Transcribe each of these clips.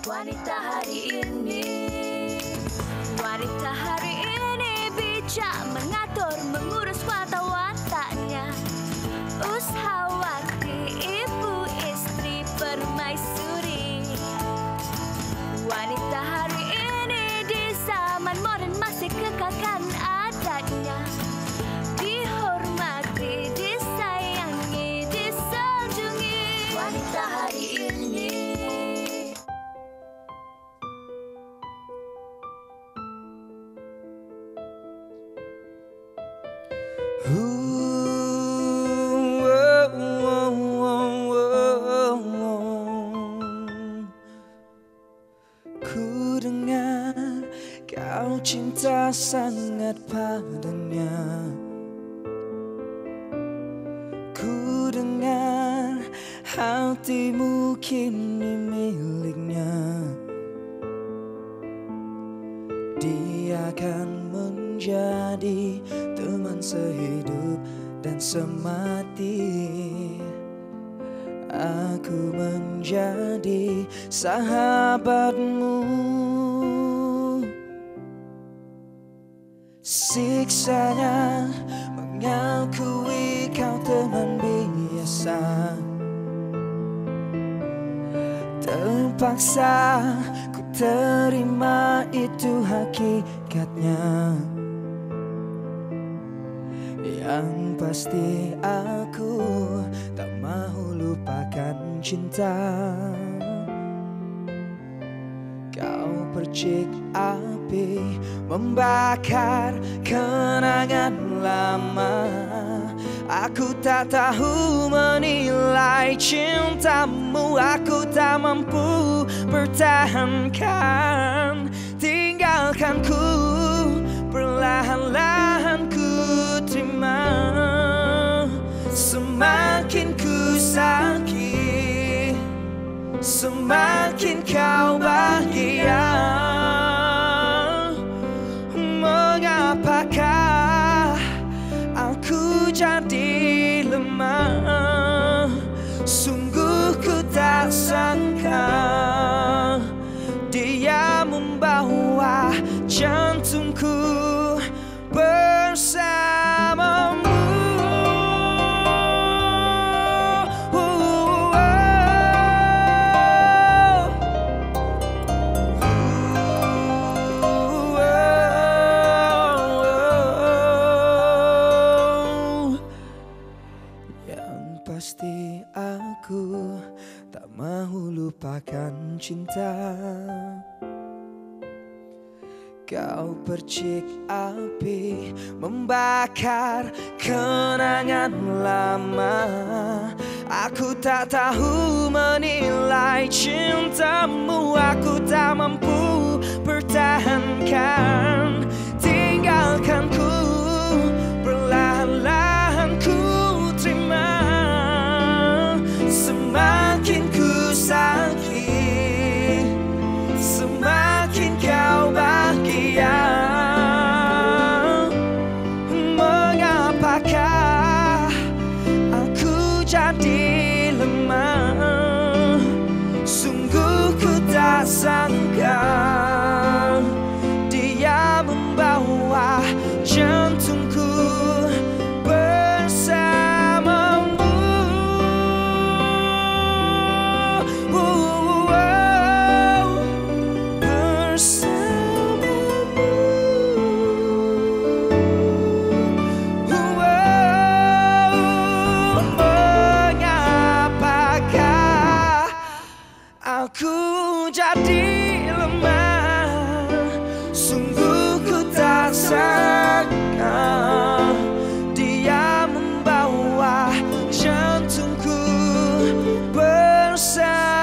Wanita hari ini, wanita hari ini bijak mengatur, mengurus watak-wataknya. Ushawati, ibu istri permaisuri. Wanita hari ini di zaman modern masih kekalkan adatnya. Dihormati, disayangi, disanjungi. Wanita hari ini. Ku dengar kau cinta sangat padanya. Ku dengar hatimu kini miliknya. Dia akan menjadi teman sehidup dan semati. Aku menjadi sahabatmu. Siksanya mengakui kau teman biasa. Terpaksa ku terima itu hakikatnya. Yang pasti aku tak mau lupakan cinta. Kau percik api membakar kenangan lama. Aku tak tahu menilai cintamu. Aku tak mampu pertahankan. Tinggalkan ku, perlahan-lahan ku terima. Semakin ku sakit, semakin kau bahagia. Mengapakah aku jadi lemah? Sungguh ku tak sangka dia membawa jantungku bersamamu. Pasti aku tak mau lupakan cinta. Kau percik api membakar kenangan lama. Aku tak tahu menilai cintamu. Aku tak mampu pertahankan. Tinggalkan ku, perlahan-lahan ku terima. Semakin ku sakit, semakin kau bahagia. Mengapakah aku jadi lemah? Sungguh ku tak sangka dia membawa jantungku bersamamu. Aku jadi lemah, sungguh ku tak sangka dia membawa jantungku bersamamu.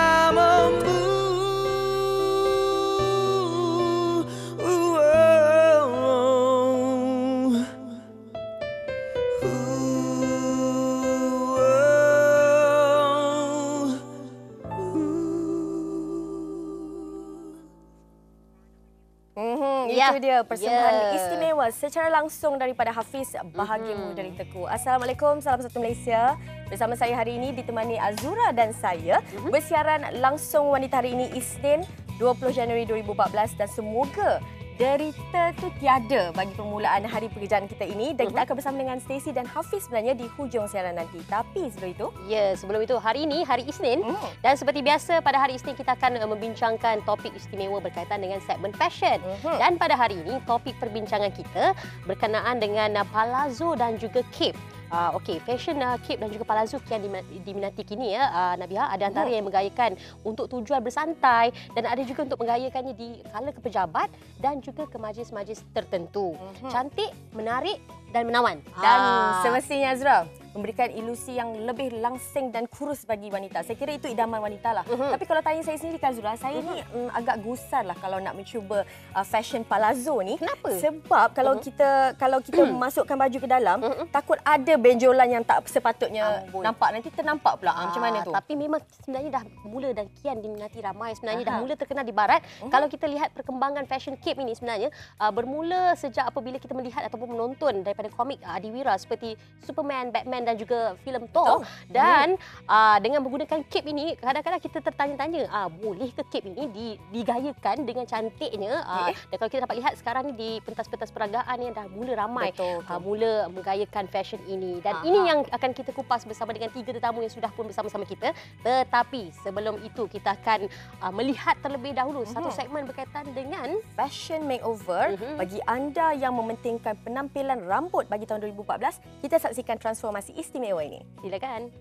Itu dia persembahan istimewa secara langsung daripada Hafiz, Bahagiamu dari Teku. Assalamualaikum, salam satu Malaysia. Bersama saya hari ini ditemani Azura dan saya bersiaran langsung wanita hari ini Isnin 20 Januari 2014 dan semoga derita tu tiada bagi permulaan hari pekerjaan kita ini dan kita akan bersama dengan Stacey dan Hafiz sebenarnya di hujung siaran nanti. Tapi sebelum itu, sebelum itu hari ini hari Isnin dan seperti biasa pada hari Isnin kita akan membincangkan topik istimewa berkaitan dengan segmen fashion. Dan pada hari ini topik perbincangan kita berkenaan dengan palazzo dan juga cape. Okey, fashion cape dan juga palazzo kian diminati kini ya, Nabiha. Ada antara yang menggayakan untuk tujuan bersantai dan ada juga untuk menggayakannya di kala ke pejabat dan juga ke majlis-majlis tertentu. Cantik, menarik dan menawan. Dan semestinya Azra memberikan ilusi yang lebih langsing dan kurus bagi wanita. Saya kira itu idaman wanita lah. Tapi kalau tanya saya sendiri kan Zura, saya ni agak gusar lah kalau nak mencuba fashion palazzo ni. Kenapa? Sebab kalau kita masukkan baju ke dalam, takut ada benjolan yang tak sepatutnya nampak. Nanti ternampak pula. Macam mana tu? Tapi memang sebenarnya dah mula dan kian diminati ramai. Sebenarnya dah mula terkenal di barat. Kalau kita lihat perkembangan fashion cape ini sebenarnya bermula sejak apabila kita melihat ataupun menonton daripada komik Adiwira seperti Superman, Batman dan juga filem Thor. Dan dengan menggunakan cape ini, kadang-kadang kita tertanya-tanya, boleh ke cape ini digayakan dengan cantiknya? Dan kalau kita dapat lihat sekarang ni di pentas-pentas peragaan yang dah mula ramai mula menggayakan fashion ini. Dan ini yang akan kita kupas bersama dengan 3 tetamu yang sudah pun bersama-sama kita. Tetapi sebelum itu kita akan melihat terlebih dahulu satu segmen berkaitan dengan fashion makeover. Bagi anda yang mementingkan penampilan rambut bagi tahun 2014, kita saksikan transformasi istimewa ini. Silakan.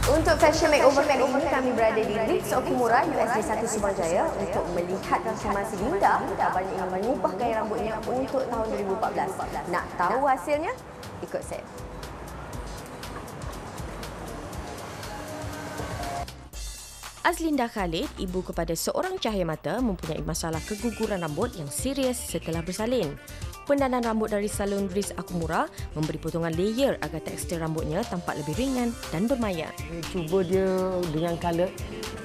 Untuk fashion makeover kali ini kami berada di Ritz Okumura USJ 1 Subang Jaya untuk melihat transformasi Linda. Kabarnya ingin mengubah gaya rambutnya untuk tahun 2014. Nak tahu hasilnya? Ikut saya. Azlinda Khalid, ibu kepada seorang cahaya mata, mempunyai masalah keguguran rambut yang serius setelah bersalin. Pendanaan rambut dari salon Ritz Okumura memberi potongan layer agar tekstur rambutnya tampak lebih ringan dan bermaya. Cuba dia dengan color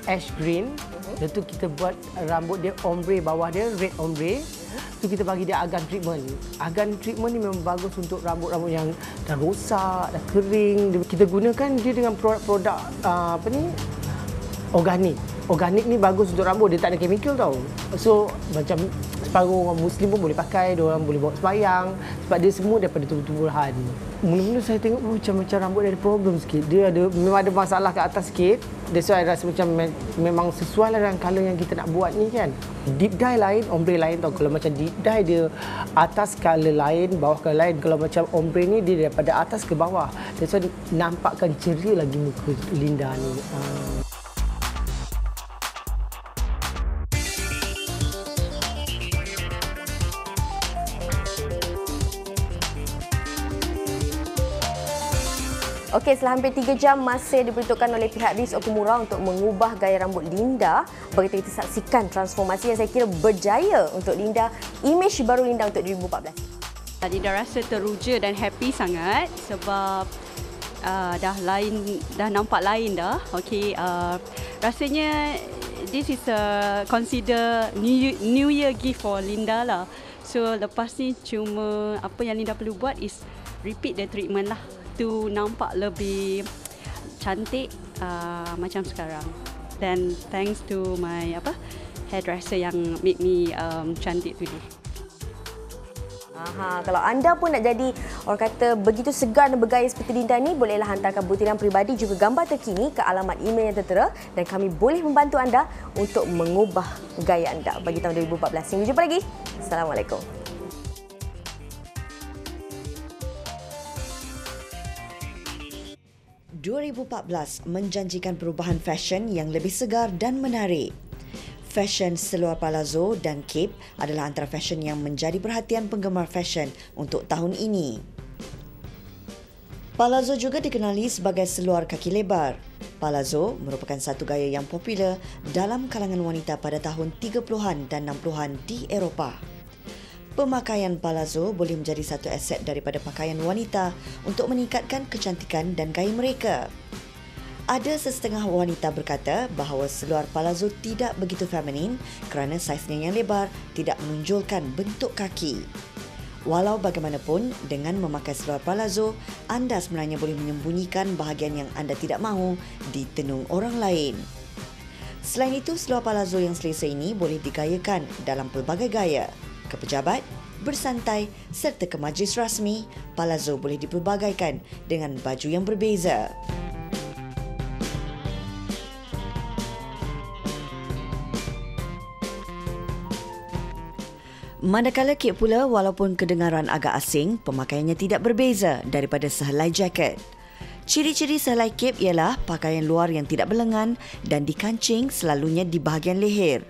ash green. Lepas tu kita buat rambut dia ombre, bawah dia red ombre. Tu kita bagi dia argan treatment. Argan treatment ni memang bagus untuk rambut-rambut yang dah rosak, dah kering. Kita gunakan dia dengan produk organik. Organik ni bagus untuk rambut, dia tak ada chemical tau. So macam separuh orang Muslim pun boleh pakai, diorang boleh bawa sembahyang sebab dia semua daripada tumbuh-tumbuhan. Mula-mula saya tengok macam rambut dia ada problem sikit. Dia memang ada masalah ke atas sikit. That's why I rasa macam memang sesuai lah dengan colour yang kita nak buat ni kan. Deep dye lain, ombre lain tau. Kalau macam deep dye dia atas colour lain, bawah colour lain. Kalau macam ombre ni dia daripada atas ke bawah. That's why nampakkan ceria lagi muka Linda ni. Okey, setelah hampir 3 jam masa diperuntukkan oleh pihak Ritz Okumura untuk mengubah gaya rambut Linda, bagi kita saksikan transformasi yang saya kira berjaya untuk Linda, imej baru Linda untuk 2014. Linda rasa teruja dan happy sangat sebab dah nampak lain dah. Okey, rasanya this is consider new year gift for Linda lah. So lepas ni cuma apa yang Linda perlu buat is repeat the treatment lah. Tu nampak lebih cantik macam sekarang. Dan thanks to my hairdresser yang make me cantik today. Kalau anda pun nak jadi orang kata begitu segar dan bergaya seperti Linda ni, bolehlah hantarkan butiran peribadi juga gambar terkini ke alamat email yang tertera dan kami boleh membantu anda untuk mengubah gaya anda bagi tahun 2014. Sampai jumpa lagi. Assalamualaikum. ...2014 menjanjikan perubahan fashion yang lebih segar dan menarik. Fashion seluar palazzo dan cape adalah antara fashion yang menjadi perhatian penggemar fashion untuk tahun ini. Palazzo juga dikenali sebagai seluar kaki lebar. Palazzo merupakan satu gaya yang popular dalam kalangan wanita pada tahun 30-an dan 60-an di Eropah. Pemakaian palazzo boleh menjadi satu aset daripada pakaian wanita untuk meningkatkan kecantikan dan gaya mereka. Ada sesetengah wanita berkata bahawa seluar palazzo tidak begitu feminin kerana saiznya yang lebar tidak menonjolkan bentuk kaki. Walau bagaimanapun, dengan memakai seluar palazzo, anda sebenarnya boleh menyembunyikan bahagian yang anda tidak mahu di tenung orang lain. Selain itu, seluar palazzo yang selesa ini boleh digayakan dalam pelbagai gaya. Ke pejabat, bersantai serta ke majlis rasmi, palazzo boleh dipelbagaikan dengan baju yang berbeza. Manakala kep pula, walaupun kedengaran agak asing, pemakaiannya tidak berbeza daripada sehelai jaket. Ciri-ciri sehelai kep ialah pakaian luar yang tidak berlengan dan dikancing selalunya di bahagian leher.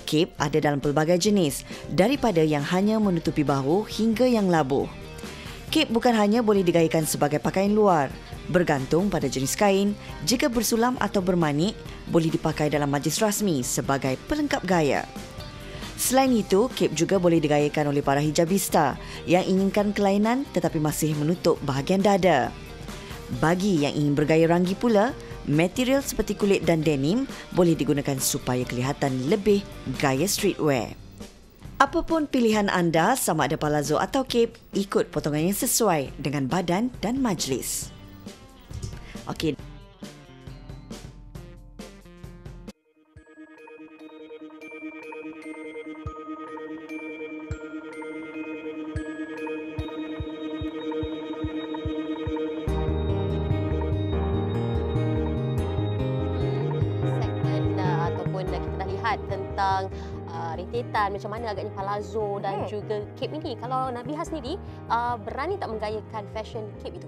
Kep ada dalam pelbagai jenis, daripada yang hanya menutupi bahu hingga yang labuh. Kep bukan hanya boleh digayakan sebagai pakaian luar, bergantung pada jenis kain. Jika bersulam atau bermanik, boleh dipakai dalam majlis rasmi sebagai pelengkap gaya. Selain itu, kep juga boleh digayakan oleh para hijabista yang inginkan kelainan tetapi masih menutup bahagian dada. Bagi yang ingin bergaya ranggi pula, material seperti kulit dan denim boleh digunakan supaya kelihatan lebih gaya streetwear. Apapun pilihan anda, sama ada palazzo atau kep, ikut potongan yang sesuai dengan badan dan majlis. Okey. Tentang rentetan macam mana agaknya palazzo dan juga kep ini. Kalau Nabiha sendiri berani tak menggayakan fashion kep itu?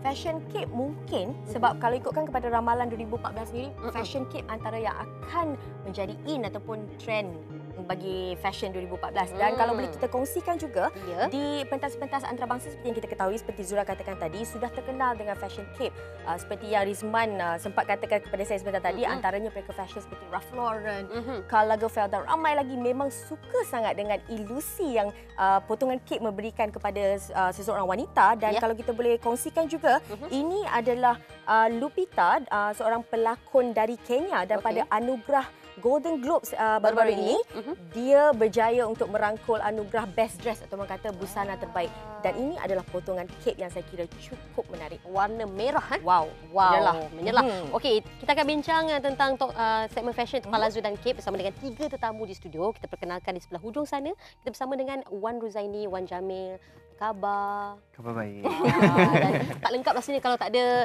Fashion cape mungkin sebab kalau ikutkan kepada ramalan 2014 sendiri, fashion cape antara yang akan menjadi in ataupun trend bagi fashion 2014. Dan kalau boleh kita kongsikan juga, di pentas-pentas antarabangsa seperti yang kita ketahui, seperti Zura katakan tadi, sudah terkenal dengan fashion cape. Seperti yang Rizman sempat katakan kepada saya sebentar tadi, antaranya mereka fashion seperti Ralph Lauren, Karl Lagerfeld dan ramai lagi memang suka sangat dengan ilusi yang potongan cape memberikan kepada seseorang wanita. Dan kalau kita boleh kongsikan juga, ini adalah Lupita, seorang pelakon dari Kenya, dan pada anugerah Golden Globes baru-baru ini, dia berjaya untuk merangkul anugerah Best Dress atau orang kata busana terbaik. Dan ini adalah potongan cape yang saya kira cukup menarik. Warna merah. Wow. Menyelah. Okey, kita akan bincang tentang segmen fashion palazzo dan cape bersama dengan 3 tetamu di studio. Kita perkenalkan di sebelah hujung sana. Kita bersama dengan Wan Ruzaini, Wan Jamil. Khabar baik. Dan tak lengkap rasanya kalau tak ada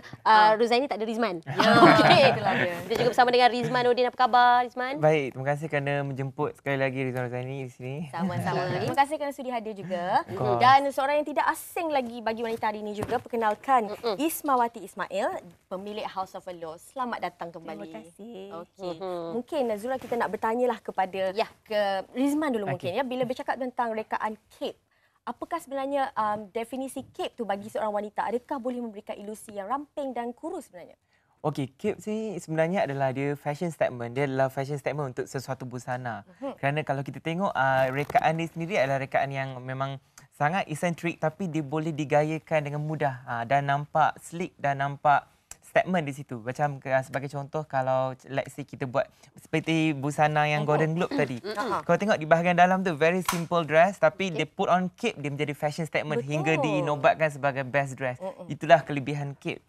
Ruzaini, tak ada Rizman. Okey, itulah dia. Kita juga bersama dengan Rizman Nordin. Apa khabar, Rizman? Baik, terima kasih kerana menjemput sekali lagi Rizman Ruzaini di sini. Sama-sama. Terima kasih kerana sudi hadir juga. Dan seorang yang tidak asing lagi bagi wanita hari ini juga, perkenalkan Ismawati Ismail, pemilik House of Law. Selamat datang kembali. Terima kasih. Okey. Mungkin Zura kita nak bertanyalah kepada ke Rizman dulu mungkin ya, bila bercakap tentang rekaan cape. Apakah sebenarnya definisi cape tu bagi seorang wanita? Adakah boleh memberikan ilusi yang ramping dan kurus sebenarnya? Okey, cape ni sebenarnya adalah dia fashion statement. Dia adalah fashion statement untuk sesuatu busana. Kerana kalau kita tengok rekaan dia sendiri adalah rekaan yang memang sangat eccentric tapi dia boleh digayakan dengan mudah dan nampak sleek dan nampak statement di situ. Macam sebagai contoh, kalau let's say kita buat seperti busana yang Golden Globe tadi. Kalau tengok di bahagian dalam tu very simple dress tapi dia put on cape, dia menjadi fashion statement hingga dinobatkan sebagai best dress. Itulah kelebihan cape.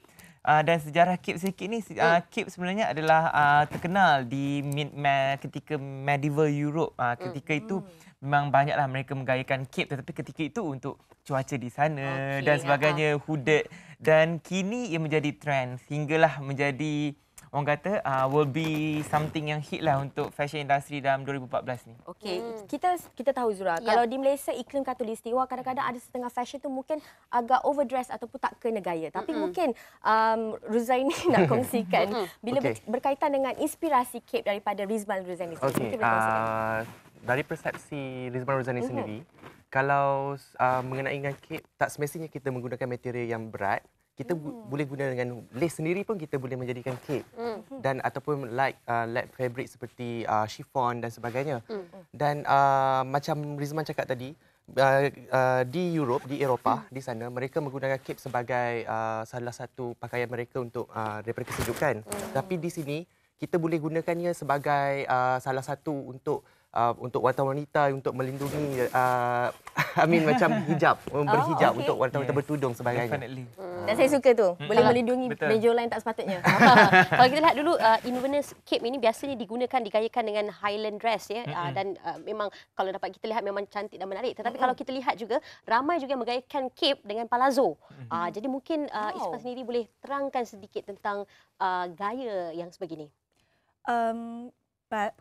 Dan sejarah cape sedikit ni, cape sebenarnya adalah terkenal di ketika medieval Europe. Ketika itu memang banyaklah mereka menggayakan cape, tetapi ketika itu untuk cuaca di sana dan sebagainya, hooded. Dan kini ia menjadi trend hinggalah menjadi orang kata will be something yang hit lah untuk fashion industry dalam 2014 ni. Okey, kita tahu Zura, kalau di Malaysia iklim khatulistiwa kadang-kadang ada setengah fashion tu mungkin agak overdress ataupun tak kena gaya. Tapi mungkin Ruzaini nak kongsikan bila berkaitan dengan inspirasi cape daripada Rizman Ruzaini sendiri. Okey, dari persepsi Rizman Ruzaini sendiri, kalau mengenai dengan cape, tak semestinya kita menggunakan material yang berat. Kita boleh guna dengan lace sendiri pun kita boleh menjadikan cape. Dan ataupun light fabric seperti chiffon dan sebagainya. Dan macam Rizman cakap tadi, di Eropah, di sana mereka menggunakan cape sebagai salah satu pakaian mereka untuk daripada kesejukan. Tapi di sini kita boleh gunakannya sebagai salah satu untuk wanita-wanita untuk melindungi macam hijab, berhijab untuk wanita-wanita bertudung sebagainya. Dan saya suka tu, boleh melindungi meja lain tak sepatutnya. Kalau kita lihat dulu Inverness cape ini biasanya digayakan dengan Highland dress ya, dan memang kalau dapat kita lihat memang cantik dan menarik. Tetapi kalau kita lihat juga ramai juga menggayakan cape dengan palazzo. Jadi mungkin Isma sendiri boleh terangkan sedikit tentang gaya yang sebegini.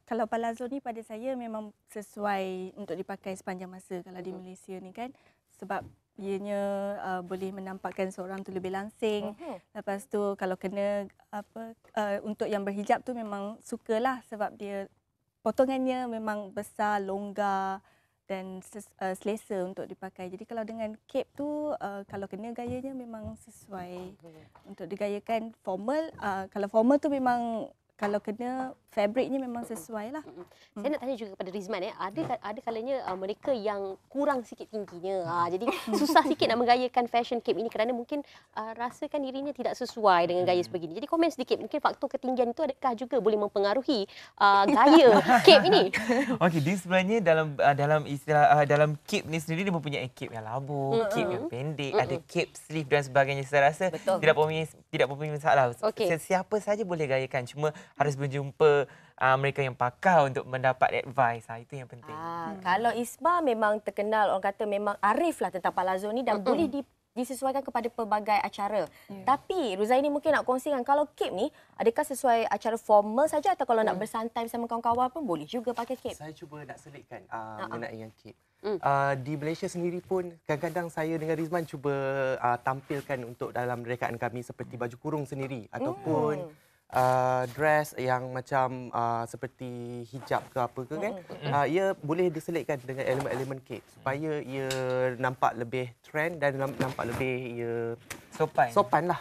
Kalau palazzo ni pada saya memang sesuai untuk dipakai sepanjang masa kalau di Malaysia ni kan, sebab ianya boleh menampakkan seorang tu lebih langsing. Lepas tu kalau kena untuk yang berhijab tu memang sukalah sebab dia potongannya memang besar, longgar dan selesa untuk dipakai. Jadi kalau dengan cape tu kalau kena gayanya memang sesuai untuk digayakan formal. Kalau formal tu memang kalau kena fabriknya memang sesuai lah. Saya nak tanya juga kepada Rizman ya, ada kalanya mereka yang kurang sikit tingginya. Jadi susah sikit nak menggayakan fashion cape ini kerana mungkin rasakan dirinya tidak sesuai dengan gaya sebegini. Jadi komen sedikit, mungkin faktor ketinggian itu adakah juga boleh mempengaruhi gaya cape ini? Okey, dia sebenarnya dalam istilah dalam cape ni sendiri dia mempunyai cape yang labu, cape yang pendek, ada cape sleeve dan sebagainya. Saya rasa tidak mempunyai masalah. Sesiapa saja boleh gayakan, cuma harus berjumpa mereka yang pakar untuk mendapat advice. Itu yang penting. Kalau Isma memang terkenal, orang kata memang arif lah tentang palazzo ni dan boleh disesuaikan kepada pelbagai acara. Tapi Ruzaini mungkin nak kongsikan, kalau cape ni adakah sesuai acara formal saja atau kalau nak bersantai bersama kawan-kawan pun boleh juga pakai cape? Saya cuba nak selitkan mengenai yang cape. Di Malaysia sendiri pun kadang-kadang saya dengan Rizman cuba tampilkan untuk dalam rekaan kami seperti baju kurung sendiri ataupun dress yang macam seperti hijab ke apa ke kan, ia boleh diselitkan dengan elemen-elemen cape supaya ia nampak lebih trend dan nampak lebih sopan lah.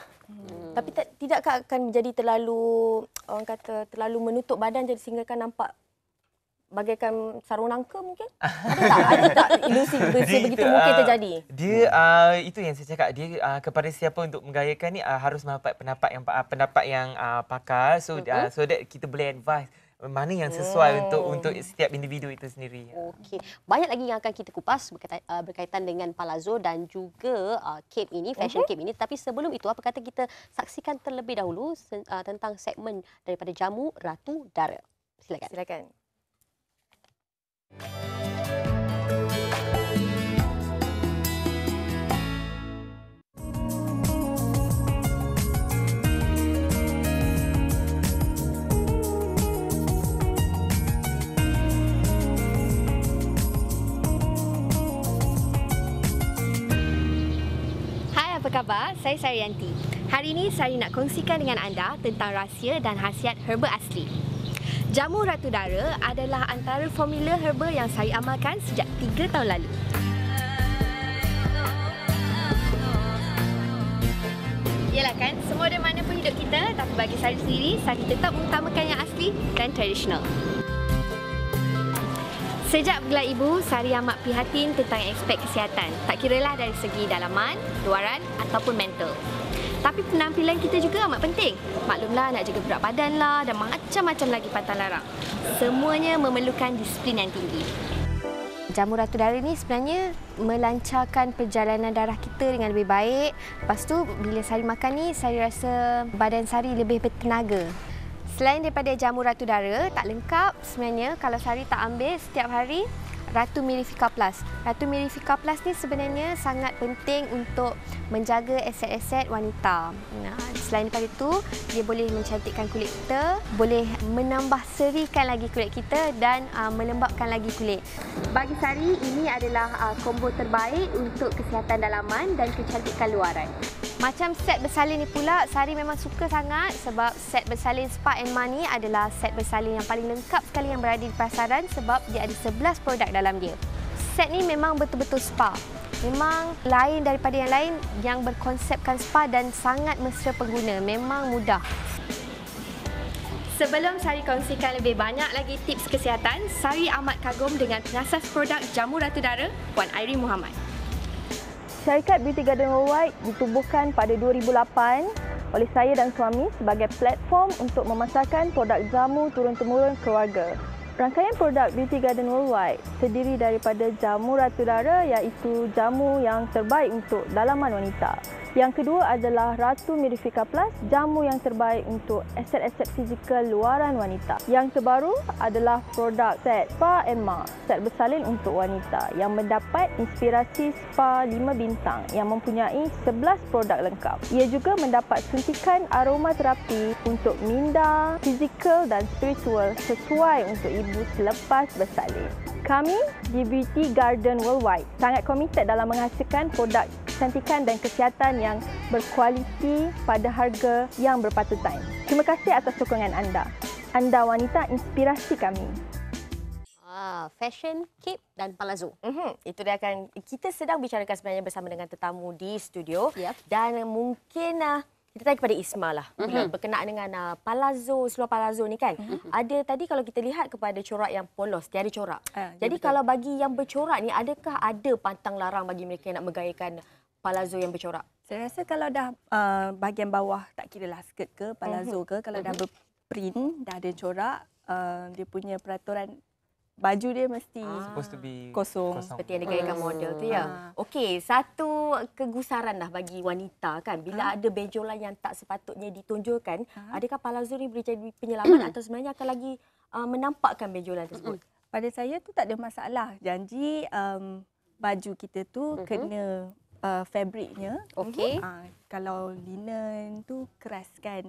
Tapi tidakkah akan menjadi terlalu, orang kata terlalu menutup badan jadi sehingga kan nampak bagaikan sarung nangka mungkin? Ada tak ilusi begitu mungkin terjadi? Dia itu yang saya cakap, dia kepada siapa untuk menggayakan ni harus mendapat pendapat yang pakar, so that kita boleh advise mana yang sesuai untuk setiap individu itu sendiri. Okey, banyak lagi yang akan kita kupas berkaitan dengan palazzo dan juga cape ini, fashion cape ini. Tapi sebelum itu, apa kata kita saksikan terlebih dahulu tentang segmen daripada Jamu Ratu Dara. Silakan. Hai, apa khabar? Saya Sarianti. Hari ini saya nak kongsikan dengan anda tentang rahsia dan khasiat herba asli. Jamu Ratu Dara adalah antara formula herba yang saya amalkan sejak 3 tahun lalu. Yalah kan, semua ada mana pun hidup kita, tapi bagi saya sendiri, saya tetap mengutamakan yang asli dan tradisional. Sejak bergelar ibu, saya amat prihatin tentang aspek kesihatan. Tak kiralah dari segi dalaman, luaran ataupun mental. Tapi penampilan kita juga amat penting. Maklumlah nak jaga berat badan lah dan macam-macam lagi pantang larang. Semuanya memerlukan disiplin yang tinggi. Jamu Ratu Dara ni sebenarnya melancarkan perjalanan darah kita dengan lebih baik. Lepas tu bila Sari makan ni, saya rasa badan Sari lebih bertenaga. Selain daripada Jamu Ratu Dara, tak lengkap sebenarnya kalau Sari tak ambil setiap hari Ratu Mirifica Plus. Ratu Mirifica Plus ni sebenarnya sangat penting untuk menjaga aset-aset wanita. Selain daripada itu, dia boleh mencantikkan kulit kita, boleh menambah serikan lagi kulit kita dan melembapkan lagi kulit. Bagi Sari, ini adalah combo terbaik untuk kesihatan dalaman dan kecantikan luaran. Macam set bersalin ni pula, Sari memang suka sangat sebab set bersalin Spa and Money adalah set bersalin yang paling lengkap sekali yang berada di pasaran sebab dia ada 11 produk dalam dia. Set ni memang betul-betul spa. Memang lain daripada yang lain yang berkonsepkan spa dan sangat mesra pengguna. Memang mudah. Sebelum Sari kongsikan lebih banyak lagi tips kesihatan, Sari amat kagum dengan pengasas produk jamu Ratu Dara, Puan Airin Muhammad. Syarikat Beauty Garden Worldwide ditubuhkan pada 2008 oleh saya dan suami sebagai platform untuk memasarkan produk jamu turun-temurun keluarga. Rangkaian produk Beauty Garden Worldwide terdiri daripada jamu Ratu Dara iaitu jamu yang terbaik untuk dalaman wanita. Yang kedua adalah Ratu Mirifika Plus, jamu yang terbaik untuk aset-aset fizikal luaran wanita. Yang terbaru adalah produk set Spa and Ma, set bersalin untuk wanita yang mendapat inspirasi spa 5 bintang yang mempunyai 11 produk lengkap. Ia juga mendapat suntikan aromaterapi untuk minda, fizikal dan spiritual sesuai untuk ibu selepas bersalin. Kami di Beauty Garden Worldwide sangat komited dalam menghasilkan produk kecantikan dan kesihatan yang berkualiti pada harga yang berpatutan. Terima kasih atas sokongan anda. Anda wanita inspirasi kami. Fashion, cape dan palazzo. Itu dia akan kita sedang bicarakan sebenarnya bersama dengan tetamu di studio. Dan mungkin kita tanya kepada Isma lah. Berkenaan dengan palazzo, seluar palazzo ni kan. Ada tadi kalau kita lihat kepada corak yang polos, tiada corak. Jadi kalau bagi yang bercorak ni, adakah ada pantang larang bagi mereka yang nak bergayakan palazzo yang bercorak? Saya rasa kalau dah bahagian bawah, tak kira lah skirt ke, palazzo ke, kalau dah berprint, dah ada corak, dia punya peraturan baju dia mesti kosong. Seperti yang digayakan model tu ya. Okey, satu kegusaran lah bagi wanita kan. Bila ada benjolan yang tak sepatutnya ditonjolkan, adakah palazzo ni boleh jadi penyelamat atau sebenarnya akan lagi menampakkan benjolan tersebut? Pada saya tu tak ada masalah. Janji baju kita tu kena fabriknya. Kalau linen tu keras kan.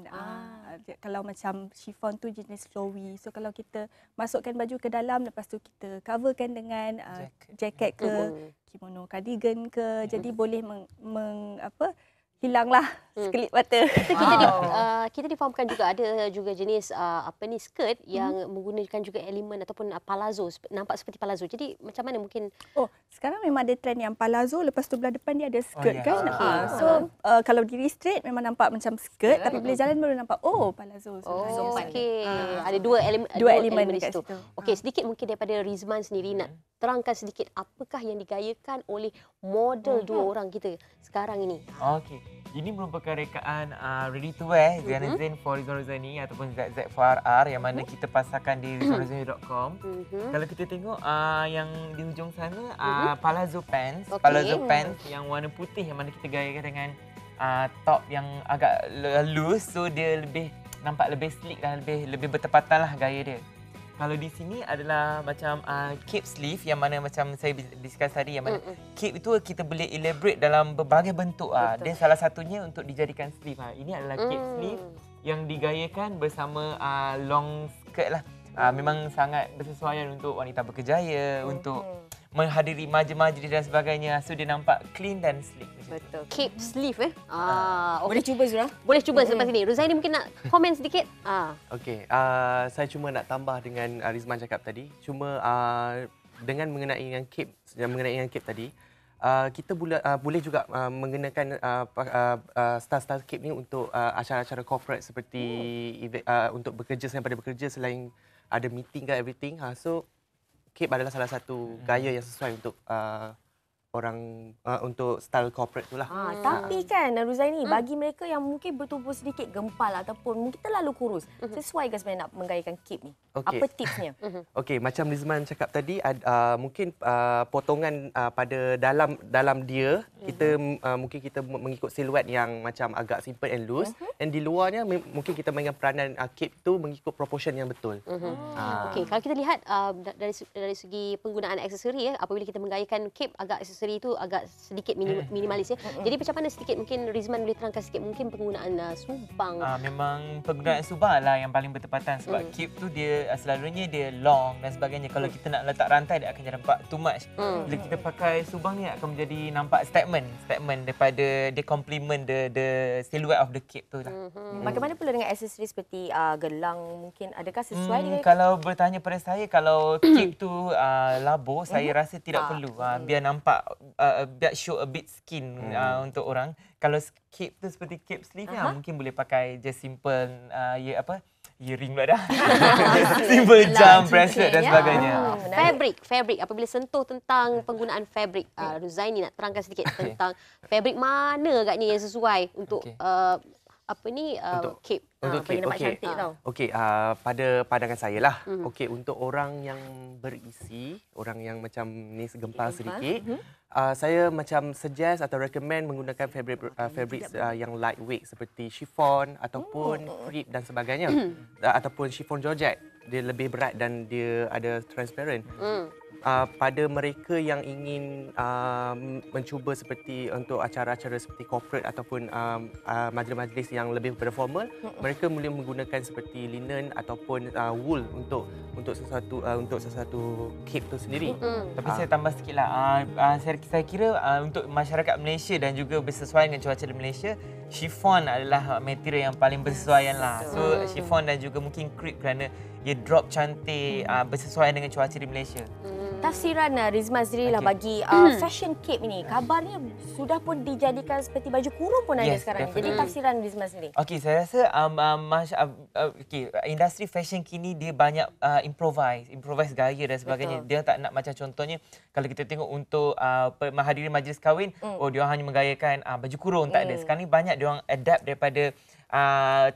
Kalau macam chiffon tu jenis flowy. So kalau kita masukkan baju ke dalam, lepas tu kita coverkan dengan jaket ke, kimono cardigan ke. Jadi boleh hilanglah sekelip mata. Kita difahamkan juga ada juga jenis skirt yang menggunakan juga elemen ataupun palazzo, nampak seperti palazzo. Jadi macam mana mungkin? Sekarang memang ada trend yang palazzo, lepas tu belah depan dia ada skirt kan. So kalau diri straight memang nampak macam skirt, tapi bila jalan baru nampak palazzo. Ada dua elemen di situ. Okey, sedikit mungkin daripada Rizman sendiri nak terangkan sedikit apakah yang digayakan oleh model dua orang kita sekarang ini. Okey. Ini merupakan rekaan ready to wear Ziana Zain for Rizwan Rozani ataupun ZZ for RR yang mana kita pasarkan di rizwanrozani.com. Kalau kita tengok yang di hujung sana palazzo pants. Palazzo pants yang warna putih yang mana kita gayakan dengan top yang agak loose, so dia nampak lebih sleek dan lebih bertepatan lah gaya dia. Kalau di sini adalah macam cape sleeve yang mana macam saya discuss tadi yang mana cape itu kita boleh elaborate dalam berbagai bentuk. Dia salah satunya untuk dijadikan sleeve. Ini adalah cape sleeve yang digayakan bersama long skirt lah. Memang sangat bersesuaian untuk wanita berkejaya, untuk menghadiri majlis-majlis dan sebagainya. So dia nampak clean dan sleek. Betul. Cape sleeve Boleh cuba Zura? Boleh cuba selepas ini. Ruzaini mungkin nak komen sedikit? Okey, saya cuma nak tambah dengan Rizman cakap tadi. Cuma dengan mengenai dengan cape tadi, kita boleh juga mengenakan style-style cape ni untuk acara-acara corporate seperti untuk bekerja selain ada meeting ke everything. So cape adalah salah satu gaya yang sesuai untuk untuk style corporate tu lah. Tapi kan Ruzaini, bagi mereka yang mungkin bertubuh sedikit gempal ataupun mungkin terlalu kurus, sesuai ke sebenarnya nak menggayakan cape ni? Apa tipsnya? Okey, macam Rizman cakap tadi, mungkin potongan pada dalam dia, mungkin kita mengikut siluet yang macam agak simple and loose, dan di luarnya mungkin kita mainkan peranan cape tu mengikut proportion yang betul. Okey, kalau kita lihat dari segi penggunaan aksesori apabila kita menggayakan cape, agak aksesori itu agak sedikit minimalis ya. Jadi macam mana sedikit mungkin Rizman boleh terangkan sedikit mungkin penggunaan subang? Memang penggunaan subang lah yang paling bertepatan sebab cape tu dia selalunya dia long dan sebagainya. Kalau kita nak letak rantai dia akan jadi nampak too much. Bila kita pakai subang ni akan menjadi nampak statement daripada dia complement the silhouette of the cape tu lah. Bagaimana pula dengan aksesori seperti gelang, mungkin adakah sesuai dengan kalau bertanya pada saya, kalau cape tu labur, saya rasa tidak perlu. Biar nampak biar show a bit skin untuk orang. Kalau cape tu seperti cape sleeve mungkin boleh pakai just simple earring pula dah. Simple jam, bracelet dan sebagainya. Fabric. Apabila sentuh tentang penggunaan fabric, Ruzaini nak terangkan sedikit tentang fabric mana agaknya yang sesuai untuk cape. Untuk cape. nampak cantik tau. Okey, pada pandangan saya lah. Okey, untuk orang yang berisi, orang yang macam ni gempal sedikit, saya macam suggest atau recommend menggunakan fabric yang lightweight seperti chiffon ataupun crepe dan sebagainya. Ataupun chiffon georgette. Dia lebih berat dan dia ada transparent. Pada mereka yang ingin mencuba seperti untuk acara-acara seperti corporate ataupun majlis-majlis yang lebih berformal, mereka boleh menggunakan seperti linen ataupun wool untuk sesuatu cape tu sendiri. Tapi saya tambah sikitlah. Saya kira untuk masyarakat Malaysia dan juga bersesuaian dengan cuaca di Malaysia, chiffon adalah material yang paling bersesuaian lah. So chiffon dan juga mungkin crepe kerana dia drop cantik, bersesuaian dengan cuaca di Malaysia. Tafsiran Rizman sendiri lah bagi fashion cape ini. Kabarnya sudah pun dijadikan seperti baju kurung pun ada sekarang. Jadi tafsiran Rizman sendiri. Okey, saya rasa industri fashion kini dia banyak improvise gaya dan sebagainya. Dia tak nak macam contohnya kalau kita tengok untuk menghadiri majlis kahwin, dia hanya menggayakan baju kurung, tak ada. Sekarang ni banyak dia orang adapt daripada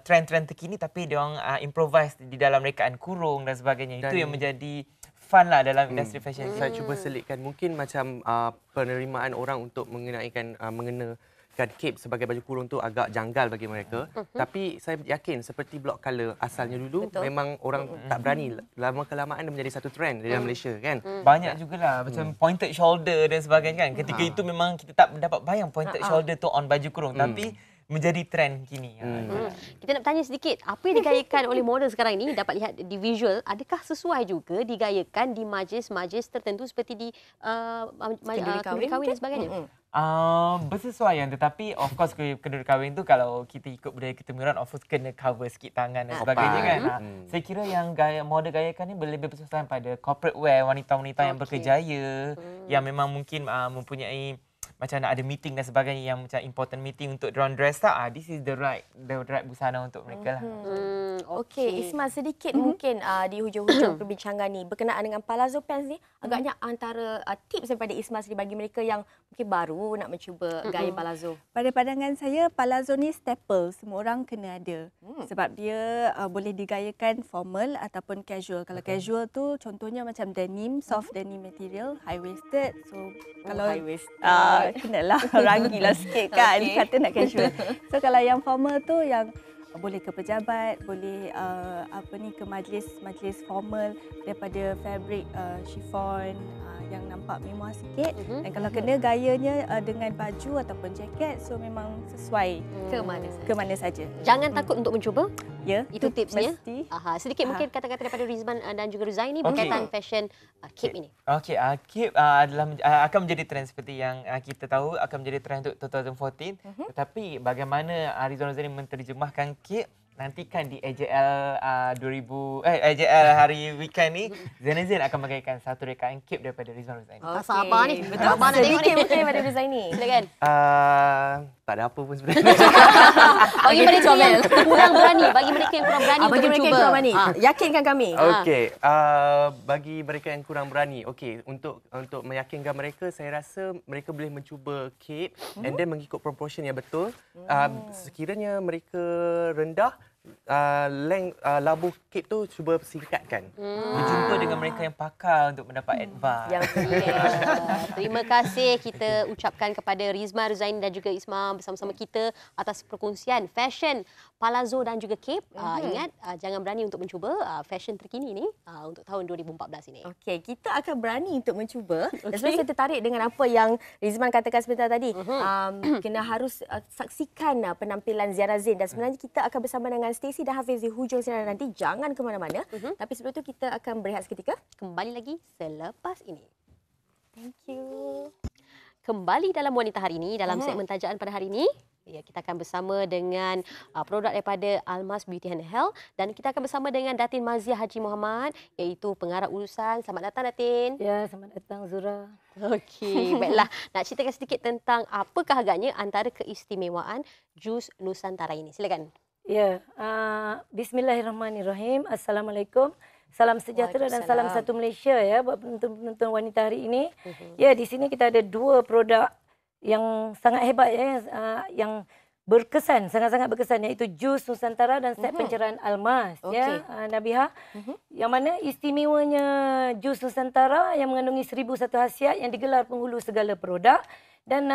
trend-trend terkini tapi dia orang improvise di dalam rekaan kurung dan sebagainya. Itu yang menjadi fun lah dalam industri fashion. Saya cuba selitkan mungkin macam penerimaan orang untuk mengenakan cape sebagai baju kurung tu agak janggal bagi mereka. Tapi saya yakin seperti block colour asalnya dulu memang orang tak berani. Lama kelamaan dia menjadi satu trend di dalam Malaysia kan. Banyak jugalah macam pointed shoulder dan sebagainya kan. Ketika itu memang kita tak dapat bayang pointed shoulder tu on baju kurung. Tapi menjadi trend kini. Kita nak tanya sedikit, apa yang digayakan oleh model sekarang ini dapat lihat di visual, adakah sesuai juga digayakan di majlis-majlis tertentu seperti di kenduri kahwin dan sebagainya? Bersesuaian, tetapi of course kenduri kahwin tu kalau kita ikut budaya kita Miran, of course kena cover sikit tangan dan sebagainya kan. Saya kira yang model gayakan ni lebih bersesuaian pada corporate wear, wanita-wanita yang berkejaya, yang memang mungkin mempunyai macam nak ada meeting dan sebagainya yang macam important meeting untuk diorang dress up, this is the right busana untuk mereka lah. Okey, Isma sedikit mungkin di hujung-hujung perbincangan ni berkenaan dengan palazzo pants ni, agaknya antara tips daripada Isma sendiri bagi mereka yang mungkin baru nak mencuba gaya palazzo. Pada pandangan saya, palazzo ni staple, semua orang kena ada. Sebab dia boleh digayakan formal ataupun casual. Kalau casual tu contohnya macam denim, soft denim material, high waisted. So kalau high waisted kenalah rangilah sikit kan, kata nak casual. So kalau yang formal tu yang boleh ke pejabat, boleh ke majlis formal daripada fabric chiffon yang nampak mewah sikit. Dan kalau kena gayanya dengan baju ataupun jaket, so memang sesuai ke mana saja. Jangan takut untuk mencuba. Ya, itu tipsnya. Sedikit mungkin kata-kata daripada Rizman dan juga Ruzaini berkaitan fashion cape ini. Okey, cape adalah akan menjadi trend seperti yang kita tahu, akan menjadi trend untuk 2014. Tetapi bagaimana Rizwan Ruzaini menterjemahkan cape, nantikan di AJL AJL hari weekend ni, Zainazin akan bagaikan satu rekaan cape daripada Rizwan Ruzaini. Sabar ni. Betul. Sabar nak tengok ni. Sedikit daripada Ruzaini. Silakan. Tak ada apa pun sebenarnya. Bagi mereka yang kurang berani, bagi mereka yang kurang berani untuk mencuba. Yakinkan kami. Okey, bagi mereka yang kurang berani, okey, untuk meyakinkan mereka, saya rasa mereka boleh mencuba cape and then mengikut proportion yang betul. Sekiranya mereka rendah, length labuh cape tu cuba singkatkan. Berjumpa dengan mereka yang pakar untuk mendapat advice. Terima kasih kita ucapkan kepada Rizman, Ruzaini dan juga Isma bersama-sama kita atas perkongsian fashion palazzo dan juga cape. Ingat, jangan berani untuk mencuba fashion terkini ni untuk tahun 2014 ini. Okey, kita akan berani untuk mencuba. Dan sebenarnya saya tertarik dengan apa yang Rizman katakan sebentar tadi. Kena harus saksikan penampilan Ziara Zain. Dan sebenarnya kita akan bersama dengan Stacey dan Hafiz di hujung siaran nanti. Jangan ke mana-mana. Tapi sebelum itu kita akan berehat seketika. Kembali lagi selepas ini. Thank you. Kembali dalam Wanita Hari ini, dalam segmen tajaan pada hari ini. Ya, kita akan bersama dengan produk daripada Almas Beauty and Health dan kita akan bersama dengan Datin Mazia Haji Muhammad iaitu pengarah urusan. Selamat datang Datin. Ya, selamat datang Zura. Okey, baiklah. Nak ceritakan sedikit tentang apakah agaknya antara keistimewaan jus Nusantara ini. Silakan. Ya, bismillahirrahmanirrahim. Assalamualaikum. Salam sejahtera dan salam satu Malaysia ya buat penonton wanita hari ini. Ya, di sini kita ada 2 produk yang sangat hebat ya, yang berkesan, sangat-sangat berkesan, iaitu jus Nusantara dan set pencerahan almas ya, Nabiha. Yang mana istimewanya jus Nusantara yang mengandungi 1001 khasiat yang digelar penghulu segala produk dan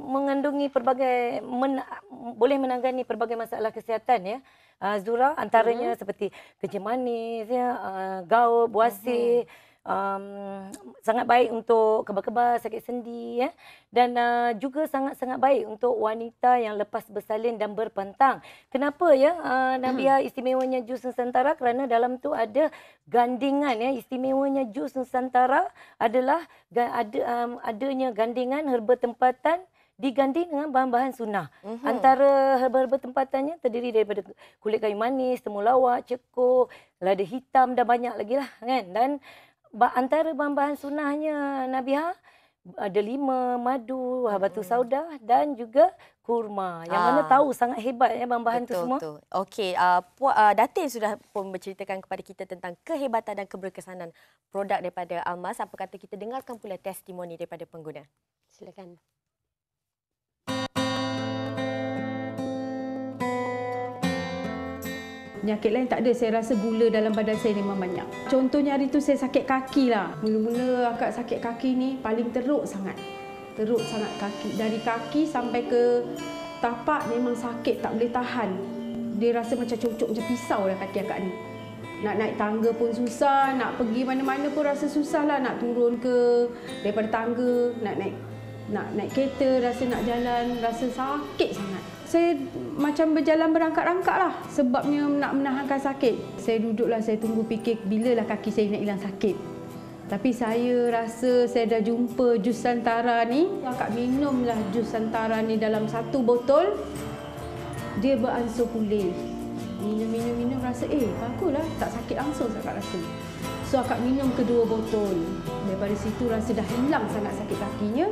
mengandungi pelbagai boleh menangani pelbagai masalah kesihatan ya. Zura, antaranya seperti kencing manis ya, gaut, buasir, sangat baik untuk kebal-kebal, sakit sendi ya. Dan juga sangat-sangat baik untuk wanita yang lepas bersalin dan berpantang. Kenapa ya Nabiha istimewanya jus Nusantara? Kerana dalam tu ada gandingan ya. Istimewanya jus Nusantara adalah adanya gandingan herba tempatan diganding dengan bahan-bahan sunnah. Antara herba-herba tempatannya terdiri daripada kulit kayu manis, temulawak, cekuk, lada hitam dan banyak lagi lah kan. Dan antara bahan-bahan sunnahnya Nabiha ada 5, madu, batu sauda dan juga kurma. Yang mana tahu sangat hebat ya bahan-bahan tu semua. Betul. Okey, Datin sudah pun menceritakan kepada kita tentang kehebatan dan keberkesanan produk daripada Almas. Apa kata kita dengarkan pula testimoni daripada pengguna. Silakan. Penyakit lain tak ada. Saya rasa gula dalam badan saya memang banyak. Contohnya hari tu saya sakit kaki lah. Mula-mula akak sakit kaki ni paling teruk sangat. Teruk sangat kaki. Dari kaki sampai ke tapak memang sakit, tak boleh tahan. Dia rasa macam cocok macam pisau dah kaki akak ni. Nak naik tangga pun susah, nak pergi mana-mana pun rasa susah lah. Nak turun ke daripada tangga, nak naik kereta, rasa nak jalan, rasa sakit sangat. Saya macam berjalan berangkat-rangkat lah sebabnya nak menahankan sakit. Saya duduklah, saya tunggu fikir bilalah kaki saya nak hilang sakit. Tapi saya rasa saya dah jumpa jus Nusantara ni. Akak minumlah jus Nusantara ni dalam 1 botol. Dia beransur pulih. Minum rasa baguslah, tak sakit langsung akak rasa. So akak minum kedua botol. Daripada situ rasa dah hilang sangat sakit kakinya.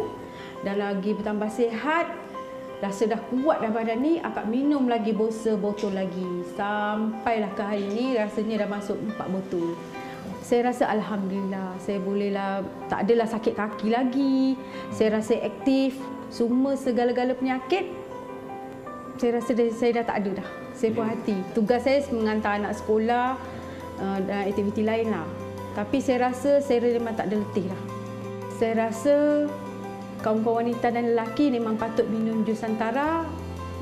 Dan lagi bertambah sihat. Rasa dah kuat dah badan ni, akak minum lagi sebotol lagi. Sampailah ke hari ni rasanya dah masuk 4 botol. Saya rasa alhamdulillah, saya bolehlah, tak adalah sakit kaki lagi. Saya rasa aktif, semua segala-gala penyakit. Saya rasa saya dah tak ada dah. Saya puas hati. Tugas saya mengantar anak sekolah dan aktiviti lain lah. Tapi saya rasa saya memang tak ada letih lah. Saya rasa kaum-kaum wanita dan lelaki memang patut minum jus Nusantara,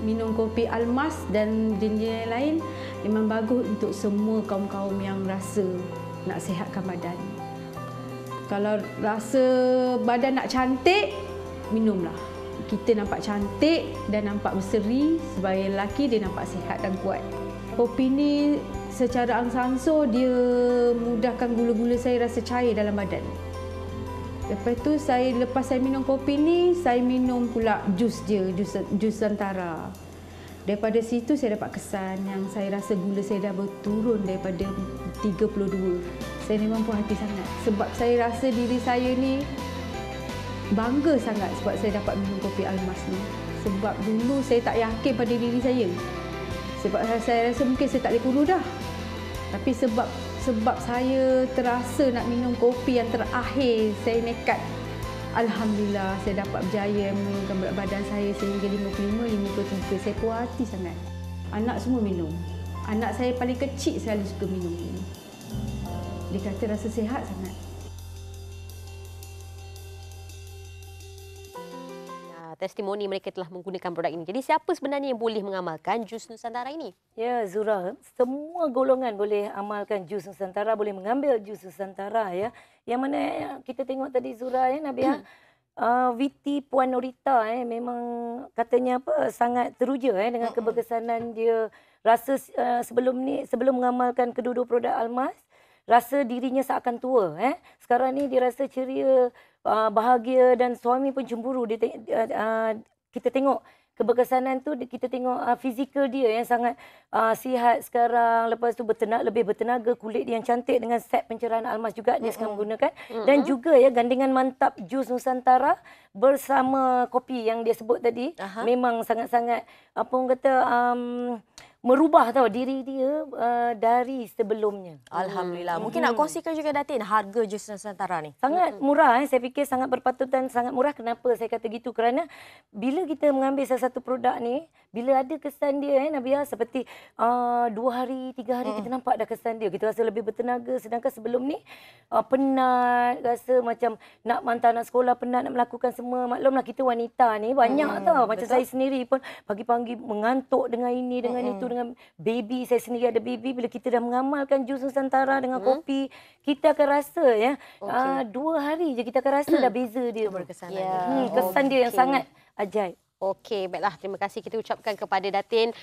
minum kopi Almas dan jenis yang lain. Memang bagus untuk semua kaum-kaum yang rasa nak sihatkan badan. Kalau rasa badan nak cantik, minumlah. Kita nampak cantik dan nampak berseri, sebagai lelaki dia nampak sihat dan kuat. Kopi ni secara angsur-angsur dia mudahkan gula-gula saya rasa cair dalam badan. Lepas tu lepas saya minum kopi ni, saya minum pula jus Nusantara. Daripada situ saya dapat kesan yang saya rasa gula saya dah berturun daripada 32. Saya memang puas hati sangat. Sebab saya rasa diri saya ni bangga sangat sebab saya dapat minum kopi Almas ni. Sebab dulu saya tak yakin pada diri saya. Sebab saya rasa mungkin saya tak boleh kurus dah. Tapi sebab saya terasa nak minum kopi yang terakhir, saya nekat. Alhamdulillah, saya dapat berjaya menurunkan berat badan saya sehingga 55, 53. Saya puas hati sangat. Anak semua minum. Anak saya paling kecil selalu suka minum ini. Dia kata rasa sihat sangat. Testimoni mereka telah menggunakan produk ini. Jadi siapa sebenarnya yang boleh mengamalkan jus Nusantara ini? Ya, Zura, semua golongan boleh amalkan jus Nusantara, boleh mengambil jus Nusantara ya. Yang mana kita tengok tadi Zura ya, Nabiha. Viti Puan Norita memang katanya sangat teruja dengan keberkesanan dia. Rasa sebelum mengamalkan kedua-dua produk Almas, rasa dirinya seakan tua. Sekarang ni dia rasa ceria, bahagia dan suami pun cemburu. Kita tengok keberkesanan tu, kita tengok fizikal dia yang sangat sihat sekarang. Lepas tu lebih bertenaga, kulit dia yang cantik dengan set pencerahan Almas juga dia sekarang menggunakan. Dan juga ya gandingan mantap jus Nusantara bersama kopi yang dia sebut tadi. Memang sangat-sangat apa orang kata merubah tahu diri dia dari sebelumnya. Alhamdulillah. Mungkin nak kongsikan juga Datin harga jus Nusantara ni. Sangat murah. Saya fikir sangat berpatut dan sangat murah. Kenapa saya kata gitu? Kerana bila kita mengambil salah satu produk ni, bila ada kesan dia Nabia, seperti 2 hari, 3 hari kita nampak dah kesan dia. Kita rasa lebih bertenaga. Sedangkan sebelum ni penat, rasa macam nak hantar anak sekolah, penat nak melakukan semua. Maklumlah kita wanita ni banyak tau. Macam saya sendiri pun pagi-pagi mengantuk dengan ini, dengan itu, dengan baby. Saya sendiri ada baby. Bila kita dah mengamalkan jus Nusantara dengan kopi, kita akan rasa 2 hari je kita akan rasa dah beza dia. Berkesan. Kesan dia yang sangat ajaib. Okey, baiklah. Terima kasih kita ucapkan kepada Datin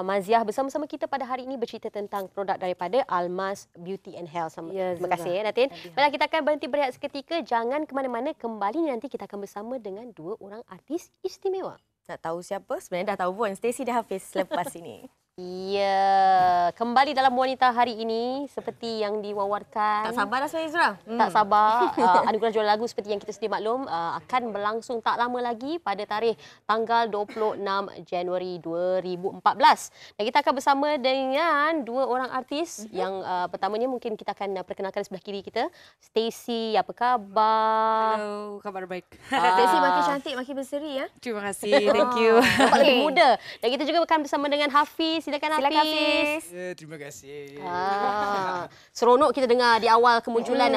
Maziah bersama-sama kita pada hari ini bercerita tentang produk daripada Almas Beauty and Health. Terima kasih Datin. Baiklah, kita akan berhenti berehat seketika. Jangan ke mana-mana. Kembali nanti kita akan bersama dengan 2 orang artis istimewa. Nak tahu siapa? Sebenarnya dah tahu pun. Stacey dan Hafiz selepas ini. Ya, kembali dalam Wanita hari ini seperti yang diwawarkan. Tak sabar dah sebenarnya Zura. Tak sabar. Anugerah juara lagu seperti yang kita sedia maklum akan berlangsung tak lama lagi pada tarikh tanggal 26 Januari 2014. Dan kita akan bersama dengan 2 orang artis yang pertamanya mungkin kita akan perkenalkan sebelah kiri kita. Stacey, apa khabar? Hello, khabar baik. Stacey makin cantik, makin berseri ya. Terima kasih, thank you. Nampak lebih muda. Dan kita juga akan bersama dengan Hafiz. Silakan Hafiz. Ya, terima kasih. Seronok kita dengar di awal kemunculan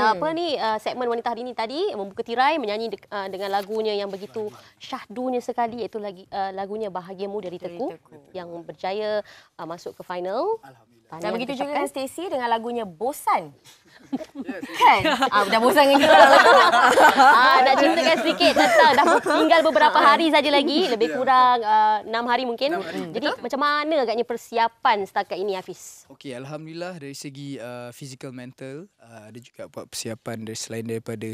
segmen Wanita hari ini tadi membuka tirai menyanyi dengan lagunya yang begitu syahdunya sekali, iaitu lagunya Bahagiamu dari Teku yang berjaya masuk ke final. Dan begitu juga dengan Stacey dengan lagunya Bosan. Kan? Dah bosan dengan kita lah. Nak ceritakan sedikit tentang dah tinggal beberapa hari saja lagi, lebih kurang 6 hari mungkin. Jadi macam mana agaknya persiapan setakat ini Hafiz? Okey, alhamdulillah dari segi physical mental ada juga buat persiapan selain daripada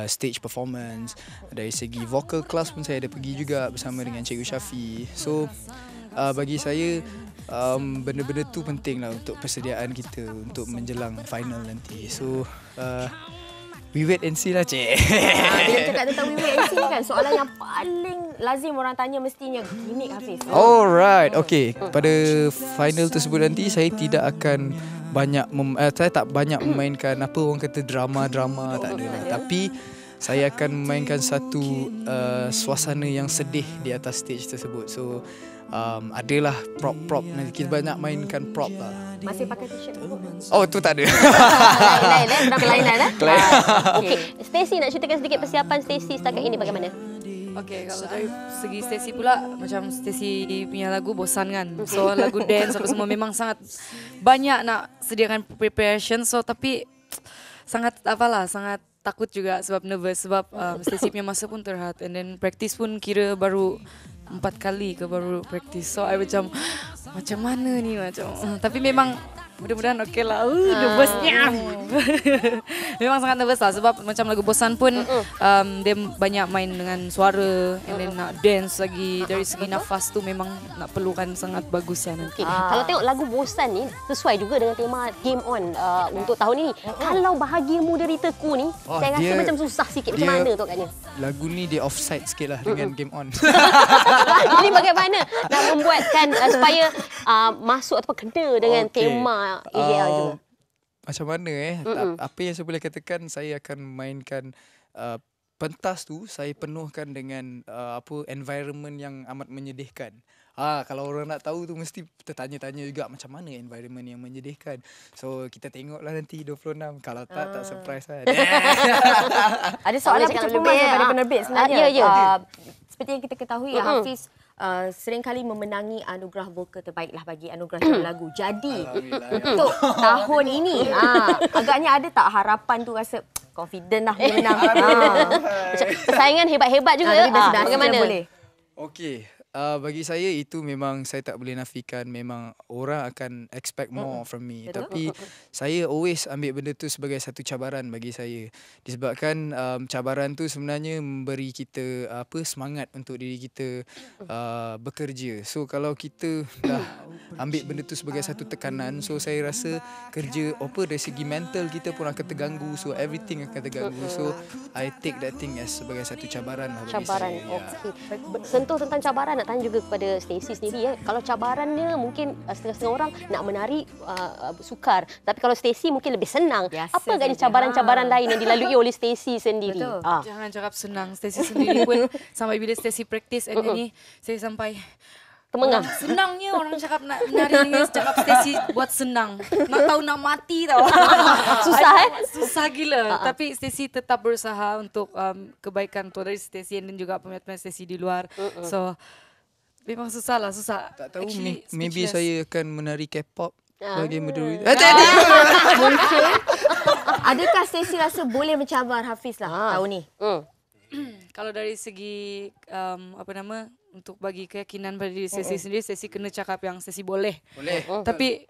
stage performance, dari segi vocal class pun saya ada pergi juga bersama dengan Cikgu Syafi. So bagi saya benda-benda tu penting lah untuk persediaan kita untuk menjelang final nanti. So we wait and see lah, Cik. Bila cakap tentang we wait and see ni kan, soalan yang paling lazim orang tanya mestinya gimmick Hafiz. Alright, okay. Pada final tersebut nanti saya tidak akan saya tak banyak memainkan apa orang kata drama-drama, tak ada lah. Tapi saya akan memainkan satu suasana yang sedih di atas stage tersebut. So adalah prop-prop. Kita banyak mainkan prop lah. Masih pakai t-shirt dulu? Oh, tu tak ada. Lain-lain, kelainan. Okey, Stacey nak ceritakan sedikit persiapan Stacey setakat ini bagaimana? Okey, kalau dari segi Stacey pula, macam Stacey punya lagu Bosan kan. So lagu dance apa semua memang sangat banyak nak sediakan preparation. So tapi sangat sangat takut juga sebab nervous sebab Stacey punya masa pun terhad, and then practice pun kira baru 4 kali ke baru practice. So I macam mana ni tapi memang mudah-mudahan okey lah. Nervousnya. Memang sangat nervous lah sebab macam lagu Bosan pun dia banyak main dengan suara, and then nak dance lagi. Dari segi nafas tu memang nak perlukan sangat bagus lah nanti. Kalau tengok lagu Bosan ni sesuai juga dengan tema Game On untuk tahun ini. Kalau Bahagiamu dari Teku ni saya rasa macam susah sikit. Macam mana tu agaknya? Lagu ni dia offside sikit lah dengan Game On. Jadi bagaimana nak membuatkan supaya masuk atau kena dengan tema ideal juga? Macam mana apa yang saya boleh katakan, saya akan mainkan pentas tu saya penuhkan dengan environment yang amat menyedihkan. Kalau orang nak tahu tu mesti tertanya-tanya juga macam mana environment yang menyedihkan. So kita tengoklah nanti 26. Kalau tak surprise lah. Ada soalan kecepuman daripada penerbit sebenarnya. Seperti yang kita ketahui Hafiz seringkali memenangi anugerah vokal terbaik lah bagi anugerah juara lagu. Jadi untuk tahun ini agaknya ada tak harapan tu, rasa confident lah dia menang? Persaingan hebat-hebat juga. Bagaimana? Okey. Bagi saya itu memang saya tak boleh nafikan, memang orang akan expect more from me. Tapi saya always ambil benda tu sebagai satu cabaran bagi saya. Disebabkan cabaran tu sebenarnya memberi kita semangat untuk diri kita bekerja. So kalau kita dah ambil benda tu sebagai satu tekanan, so saya rasa kerja dari segi mental kita pun akan terganggu. So everything akan terganggu. So I take that thing as sebagai satu cabaran lah bagi saya. Okey. Sentuh tentang cabaran, nak tanya juga kepada Stacey sendiri ya. Kalau cabarannya mungkin setengah-setengah orang nak menari sukar. Tapi kalau Stacey mungkin lebih senang. Apa agaknya cabaran-cabaran lain yang dilalui oleh Stacey sendiri? Jangan cakap senang. Stacey sendiri pun sampai bila Stacey praktis ni, saya sampai temengang. Senangnya orang cakap nak menari ni, cakap Stacey buat senang. Nak tahu nak mati tau. Susah Susah gila. Tapi Stacey tetap berusaha untuk kebaikan tu dari Stacey dan juga pemain-pemain Stacey di luar. So memang susah. Tak tahu maybe saya akan menari K-pop bagi Meduri. Mungkin. Adakah Stacey rasa boleh mencabar Hafiz lah tahun ni? Kalau dari segi untuk bagi keyakinan pada diri Stacey sendiri, Stacey kena cakap yang Stacey boleh. Tapi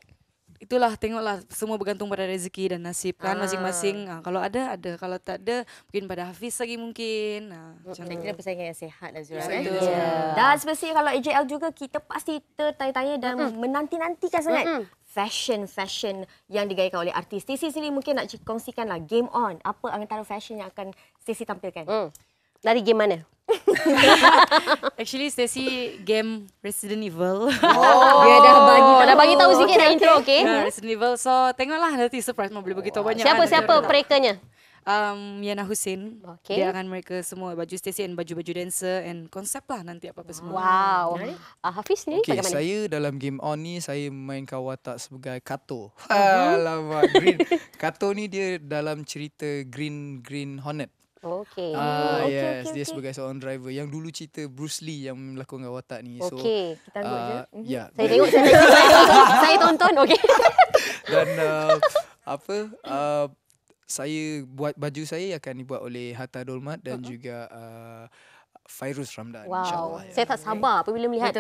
itulah, tengoklah, semua bergantung pada rezeki dan nasib kan masing-masing. Kalau ada, kalau tak ada mungkin pada Hafiz lagi mungkin. Saya kira persaingan yang sihat lah Zura. Dan sebenarnya kalau AJL juga kita pasti tertanya-tanya dan menanti-nantikan sangat fashion yang digayakan oleh artis. Stacey sendiri mungkin nak kongsikanlah Game On. Apa antara fashion yang akan Stacey tampilkan? Dari game mana? Actually Stacey game Resident Evil. Dia dah bagi tahu sikit dah intro, okey. Resident Evil. So tengoklah nanti surprise mau boleh beritahu banyak. Siapa perekanya? Yana Hussein. Dia akan mereka semua baju Stacey and baju-baju dancer and konsep lah nanti apa-apa semua. Wow. Hafiz ni bagaimana? Saya dalam Game On ni saya mainkan watak sebagai Kato. Alamak, Green. Kato ni dia dalam cerita Green Hornet. Okey. Dia sebagai seorang driver yang dulu cerita Bruce Lee yang melakonkan watak ni. So, okey, kita tengok je. Ya. Saya tengok, saya tonton, okey. Dan saya buat baju saya akan dibuat oleh Hatta Dolmat dan juga Fairuz Ramdan, insyaAllah. Saya tak sabar apabila melihat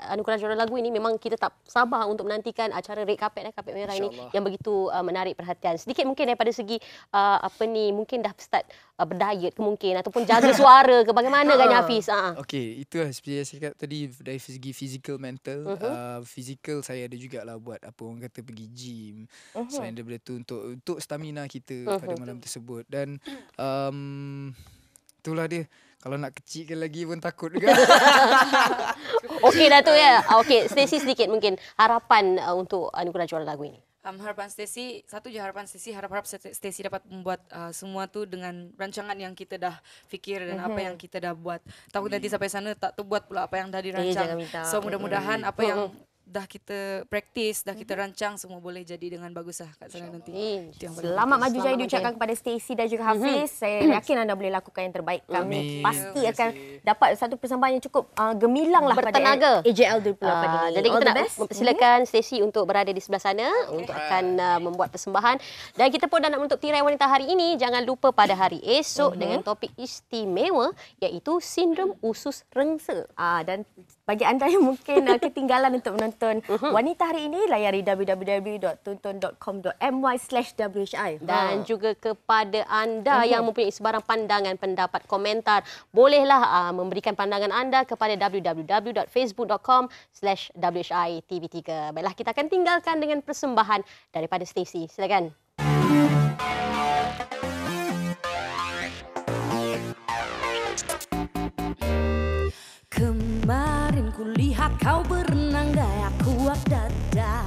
anugerah juara lagu ini. Memang kita tak sabar untuk menantikan acara red carpet, carpet merah ini yang begitu menarik perhatian. Sedikit mungkin daripada segi mungkin dah start berdiet ke mungkin ataupun jaga suara ke, bagaimana kan Hafiz? Okey, itu seperti yang saya cakap tadi, dari segi physical, mental. Physical saya ada jugalah buat apa orang kata pergi gym. Selain daripada tu untuk stamina kita pada malam tersebut. Dan itulah dia. Kalau nak kecilkan lagi pun takut juga. Okey dah tu ya. Okey, Stacey sedikit mungkin harapan untuk anugerah juara lagu ini. Harapan Stacey, satu je harapan Stacey, harap Stacey dapat membuat semua tu dengan rancangan yang kita dah fikir dan apa yang kita dah buat. Takut nanti sampai sana tak terbuat pula apa yang dah dirancang. So mudah-mudahan apa yang dah kita praktis, dah kita rancang, semua boleh jadi dengan bagus lah kat sana nanti. Selamat maju jaya diucapkan kepada Stacey dan juga Hafiz. Saya yakin anda boleh lakukan yang terbaik. Kami pasti akan dapat satu persembahan yang cukup gemilang lah bertenaga pada AJL 2018 ini. Jadi kita nak mempersilakan Stacey untuk berada di sebelah sana untuk akan membuat persembahan. Dan kita pun dah nak menutup tirai wanita hari ini. Jangan lupa pada hari esok dengan topik istimewa iaitu sindrom usus rengsa. Dan bagi anda yang mungkin ketinggalan untuk menonton wanita hari ini, layari www.tonton.com.my/whi. Dan juga kepada anda yang mempunyai sebarang pandangan, pendapat, komentar, bolehlah memberikan pandangan anda kepada www.facebook.com/whi TV3. Baiklah, kita akan tinggalkan dengan persembahan daripada Stacey. Silakan. Kemarin kulihat kau berenang daya kuat dada.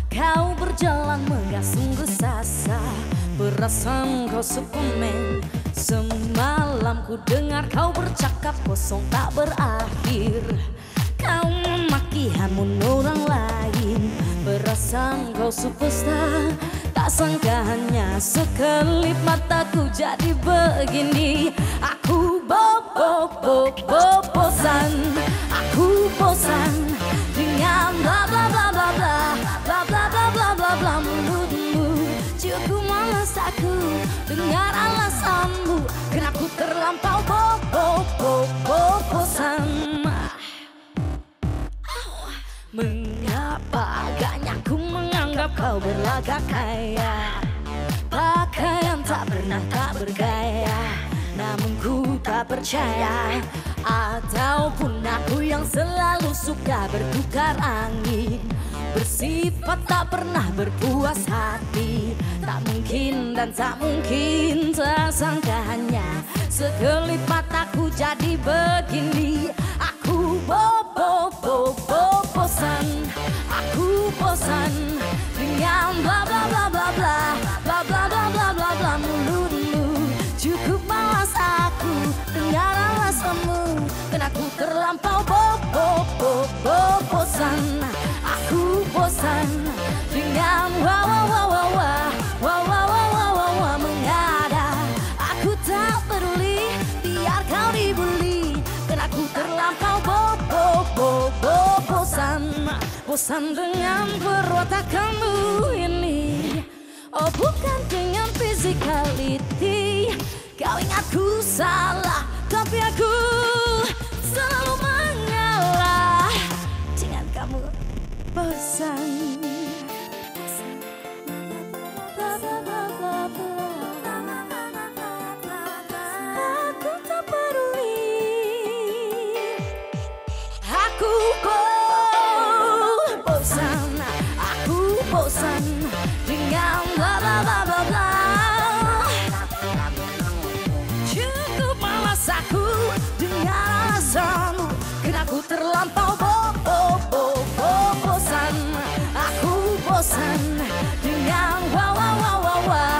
Kau berjalan megah sungguh sasa. Perasaan kau Superman. Semalam ku dengar kau bercakap kosong tak berakhir. Kau memaki hamun orang lain. Perasaan kau superstar. Tak sangka hanya sekelip mataku jadi begini. Aku bosan. Aku bosan dengan bla bla bla bla bla bla bla bla bla bla bla mulutmu. Cukup malas aku dengar alasanmu. Kenapa ku terlampau bosan. Mengapa agaknya ku menganggap kau berlagak kaya. Pakaian tak pernah tak bergaya. Namun ku tak percaya. Ataupun aku yang selalu suka bertukar angin. Bersifat tak pernah berpuas hati. Tak mungkin dan tak mungkin. Tersangka hanya sekelip mataku jadi begini. Aku bosan dengan bla bla bla bla bla bla bla bla bla bla bla mulutmu. Cukup malas aku dengar alasanmu, dan aku terlampau bosan. Aku bosan dengan wah wah wah wah wah wah wah wah wah wah wah mengada. Aku tak peduli biar kau dibully, dan aku terlampau bosan dengan perwatakanmu ini. Oh bukan dengan physicality, kau ingat ku salah, tapi aku selalu mengalah dengan kamu bosan. Aku tak peduli, aku bosan dengan bla bla bla bla bla. Cukup malas aku dengan alasanmu, karena aku terlampau bosan. Aku bosan dengan wah wah wah wah wah